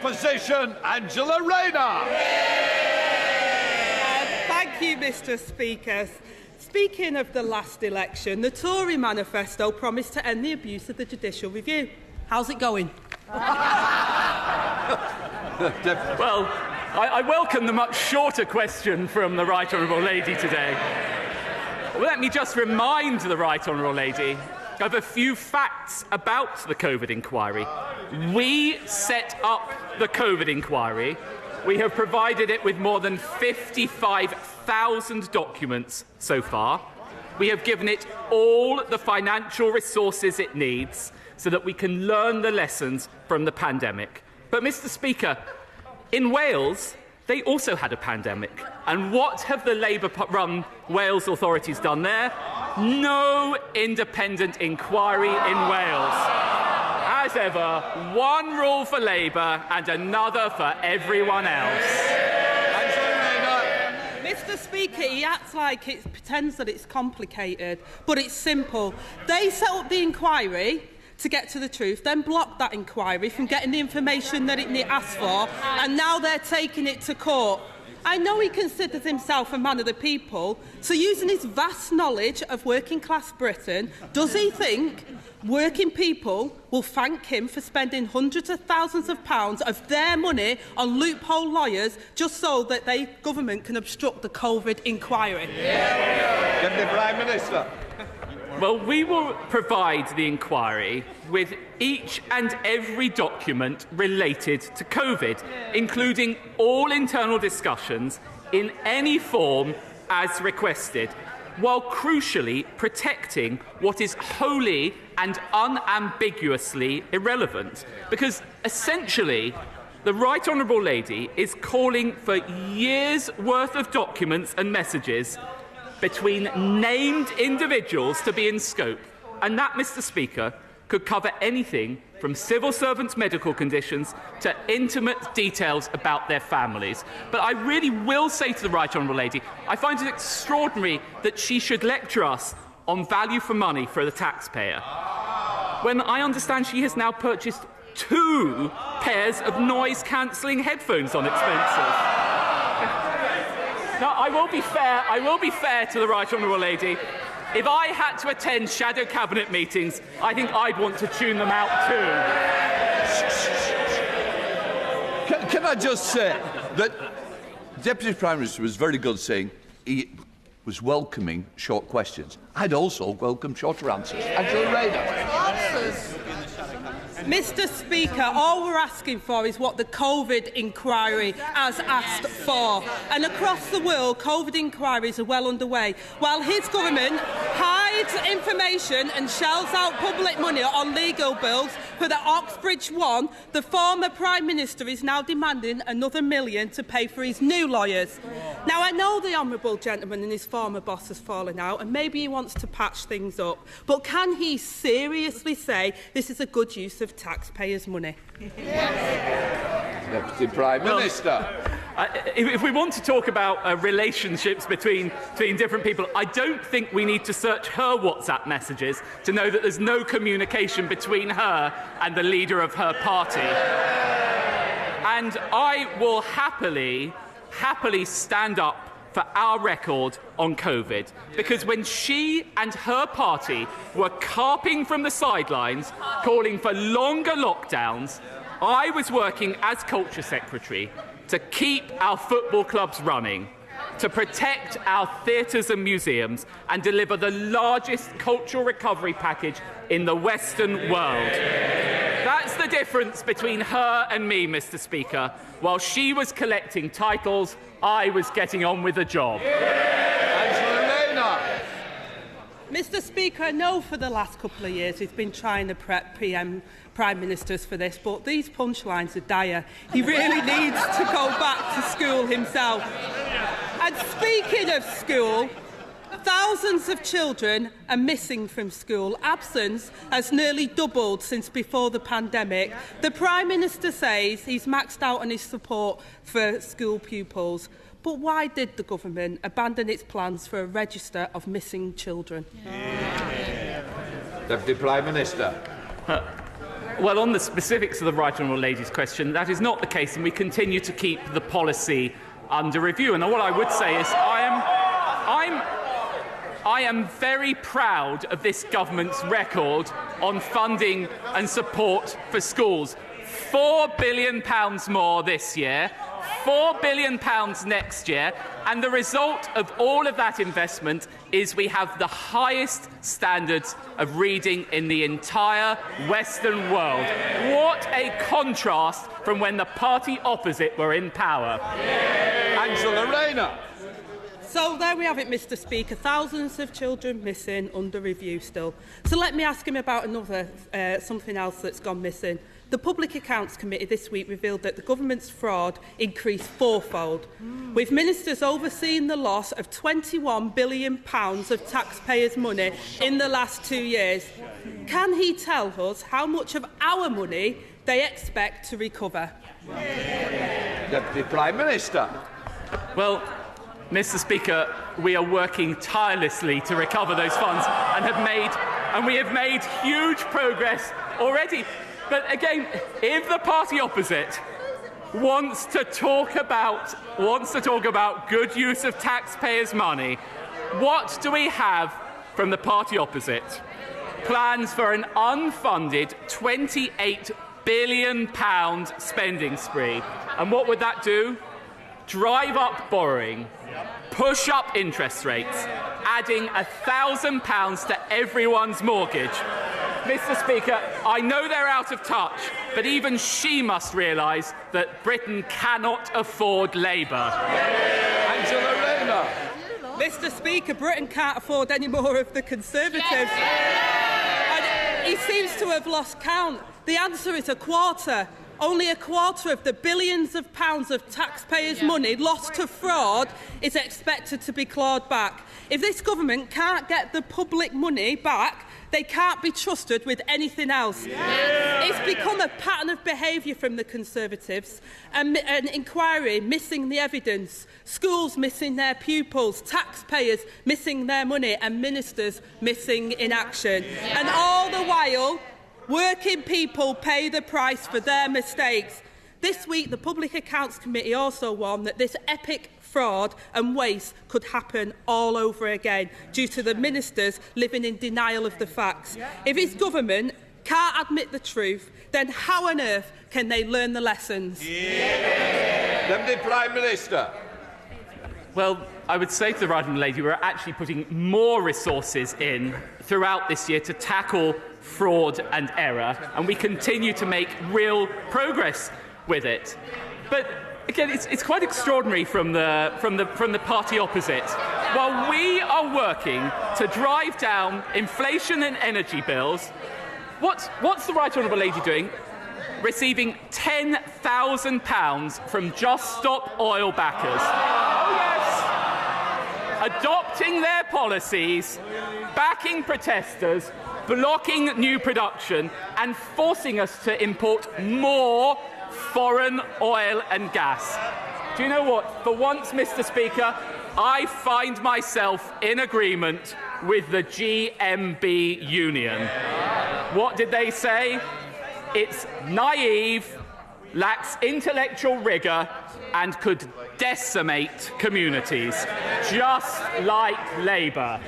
Opposition, Angela Rayner. Thank you, Mr. Speaker. Speaking of the last election, the Tory manifesto promised to end the abuse of the judicial review. How's it going? Well, I welcome the much shorter question from the Right Honourable Lady today. Well, let me just remind the Right Honourable Lady of a few facts about the COVID inquiry. We set up the COVID inquiry. We have provided it with more than 55,000 documents so far. We have given it all the financial resources it needs so that we can learn the lessons from the pandemic. But, Mr. Speaker, in Wales, they also had a pandemic. And what have the Labour-run Wales authorities done there? No independent inquiry in Wales. As ever, one rule for Labour and another for everyone else. Mr. Speaker, he acts like it pretends that it's complicated, but it's simple. They set up the inquiry to get to the truth, then blocked that inquiry from getting the information that it asked for, and now they're taking it to court. I know he considers himself a man of the people, so using his vast knowledge of working-class Britain, does he think working people will thank him for spending hundreds of thousands of pounds of their money on loophole lawyers just so that the government can obstruct the COVID inquiry? Deputy Prime Minister. Well, we will provide the inquiry with each and every document related to COVID, including all internal discussions in any form as requested, while crucially protecting what is wholly and unambiguously irrelevant. Because essentially, the Right Honourable Lady is calling for years' worth of documents and messages between named individuals to be in scope. And that, Mr. Speaker, could cover anything from civil servants' medical conditions to intimate details about their families. But I really will say to the Right Honourable Lady, I find it extraordinary that she should lecture us on value for money for the taxpayer, when I understand she has now purchased 2 pairs of noise-cancelling headphones on expenses. Now, I will be fair to the Right Honourable Lady. If I had to attend shadow cabinet meetings, I think I'd want to tune them out too. Can I just say that Deputy Prime Minister was very good saying he was welcoming short questions. I'd also welcome shorter answers. Angela Rayner. Mr. Speaker, all we're asking for is what the COVID inquiry has asked for. And across the world, COVID inquiries are well underway. While his government hides information and shells out public money on legal bills for the Oxbridge one, the former Prime Minister is now demanding another $1 million to pay for his new lawyers. Now, I know the honourable gentleman and his former boss has fallen out, and maybe he wants to patch things up, but can he seriously say this is a good use of taxpayers' money? Deputy Prime Minister. If we want to talk about relationships between different people, I don't think we need to search her WhatsApp messages to know that there's no communication between her and the leader of her party. And I will happily stand up for our record on COVID, because when she and her party were carping from the sidelines, calling for longer lockdowns, I was working as Culture Secretary to keep our football clubs running, to protect our theatres and museums, and deliver the largest cultural recovery package in the Western world. That's the difference between her and me, Mr. Speaker. While she was collecting titles, I was getting on with the job. Mr. Speaker, I know for the last couple of years he's been trying to prep Prime Ministers for this, but these punchlines are dire. He really needs to go back to school himself. And speaking of school, thousands of children are missing from school. Absence has nearly doubled since before the pandemic. The Prime Minister says he's maxed out on his support for school pupils. But why did the government abandon its plans for a register of missing children? Deputy Prime Minister. Well, on the specifics of the Right Honourable Lady's question, that is not the case, and we continue to keep the policy under review. And what I would say is I am very proud of this government's record on funding and support for schools. £4 billion more this year, £4 billion next year, and the result of all of that investment is we have the highest standards of reading in the entire Western world. What a contrast from when the party opposite were in power. Angela Rayner. So there we have it, Mr. Speaker. Thousands of children missing, under review still. So let me ask him about something else that's gone missing. The Public Accounts Committee this week revealed that the government's fraud increased fourfold, with ministers overseeing the loss of £21 billion of taxpayers' money in the last 2 years. Can he tell us how much of our money they expect to recover? Deputy Prime Minister. Well, Mr. Speaker, we are working tirelessly to recover those funds and we have made huge progress already. But again, if the party opposite wants to talk about good use of taxpayers' money, what do we have from the party opposite? Plans for an unfunded £28 billion spending spree. And what would that do? Drive up borrowing, push up interest rates, adding £1,000 to everyone's mortgage. Mr. Speaker, I know they're out of touch, but even she must realise that Britain cannot afford Labour. Angela Rayner. Mr. Speaker, Britain can't afford any more of the Conservatives. And he seems to have lost count. The answer is a quarter. Only a quarter of the billions of pounds of taxpayers' money lost to fraud is expected to be clawed back. If this government can't get the public money back, they can't be trusted with anything else. It's become a pattern of behaviour from the Conservatives. An inquiry missing the evidence, schools missing their pupils, taxpayers missing their money, and ministers missing inaction. And all the while, working people pay the price for their mistakes. This week, the Public Accounts Committee also warned that this epic fraud and waste could happen all over again due to the ministers living in denial of the facts. If his government can't admit the truth, then how on earth can they learn the lessons? Deputy Prime Minister. Well, I would say to the Right Honourable Lady, we're actually putting more resources in throughout this year to tackle fraud and error, and we continue to make real progress with it. But again, it's quite extraordinary from the party opposite. While we are working to drive down inflation and energy bills, what's the Right Honourable Lady doing? Receiving £10,000 from Just Stop Oil backers. Oh yes! Adopting their policies, backing protesters, blocking new production, and forcing us to import more foreign oil and gas. Do you know what? For once, Mr. Speaker, I find myself in agreement with the GMB union. What did they say? It's naive, lacks intellectual rigour, and could decimate communities, just like Labour.